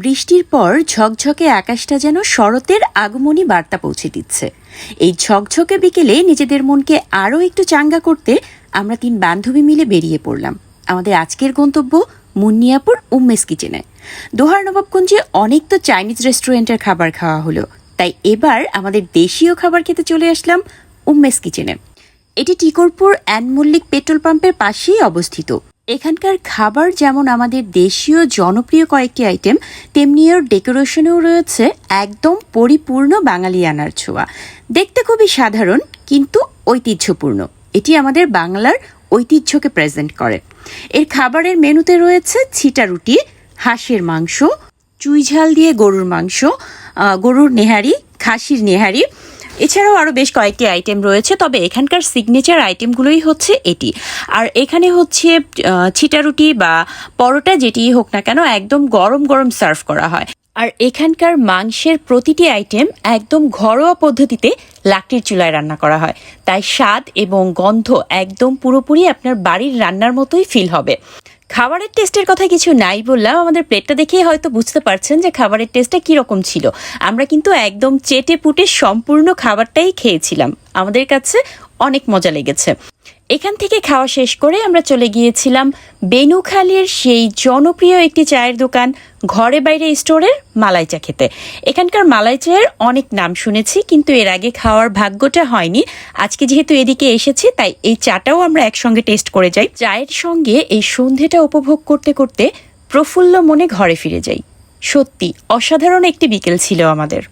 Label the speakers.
Speaker 1: বৃষ্টির পর ঝকঝকে আকাশটা যেন শরতের আগমনী বার্তা পৌঁছে দিচ্ছে। এই ঝকঝকে বিকেলে নিজেদের মনকে আরও একটু চাঙ্গা করতে আমরা 3 বান্ধবী মিলে বেরিয়ে পড়লাম আমাদের আজকের গন্তব্য মুন্নিয়াপুর উম্মেস কিচেনে। দোহার নবাবগঞ্জে অনেক তো চাইনিজ রেস্টুরেন্টের খাবার খাওয়া হলো, তাই এবার আমাদের দেশীয় খাবার খেতে চলে আসলাম উম্মেস কিচেনে। এটি টিকরপুর অ্যান্ড মল্লিক পেট্রোল পাম্পের পাশেই অবস্থিত। এখানকার খাবার যেমন আমাদের দেশীয় জনপ্রিয় কয়েকটি আইটেম, তেমনি এর ডেকোরেশনেও রয়েছে একদম পরিপূর্ণ বাঙালিয়ানার ছোঁয়া। দেখতে খুবই সাধারণ কিন্তু ঐতিহ্যপূর্ণ। এটি আমাদের বাংলার ঐতিহ্যকে প্রেজেন্ট করে। এর খাবারের মেনুতে রয়েছে ছিটা রুটি, হাঁসের মাংস, চুইঝাল দিয়ে গরুর মাংস, গরুর নেহারি, খাসির নেহারি, এছাড়াও আরও বেশ কয়েকটি আইটেম রয়েছে। তবে এখানকার সিগনেচার আইটেমগুলোই হচ্ছে এটি। আর এখানে হচ্ছে ছিটা রুটি বা পরোটা যেটি হোক না কেন একদম গরম গরম সার্ভ করা হয়। আর এখানকার মাংসের প্রতিটি আইটেম একদম ঘরোয়া পদ্ধতিতে লাকড়ির চুলায় রান্না করা হয়, তাই স্বাদ এবং গন্ধ একদম পুরোপুরি আপনার বাড়ির রান্নার মতোই ফিল হবে। খাবারের টেস্টের কথা কিছু নাই বললাম, আমাদের প্লেটটা দেখেই হয়তো বুঝতে পারছেন যে খাবারের টেস্টটা কীরকম ছিল। আমরা কিন্তু একদম চেটে পুটে সম্পূর্ণ খাবারটাই খেয়েছিলাম, আমাদের কাছে অনেক মজা লেগেছে। এখান থেকে খাওয়া শেষ করে আমরা চলে গিয়েছিলাম বেনুখালীর সেই জনপ্রিয় একটি চায়ের দোকান ঘরে বাইরে স্টোরের মালাই চা খেতে। এখানকার মালাই চায়ের অনেক নাম শুনেছি, কিন্তু এর আগে খাওয়ার ভাগ্যটা হয়নি। আজকে যেহেতু এদিকে এসেছি, তাই এই চাটাও আমরা একসঙ্গে টেস্ট করে যাই। চায়ের সঙ্গে এই সন্ধেটা উপভোগ করতে করতে প্রফুল্ল মনে ঘরে ফিরে যাই। সত্যি অসাধারণ একটি বিকেল ছিল আমাদের।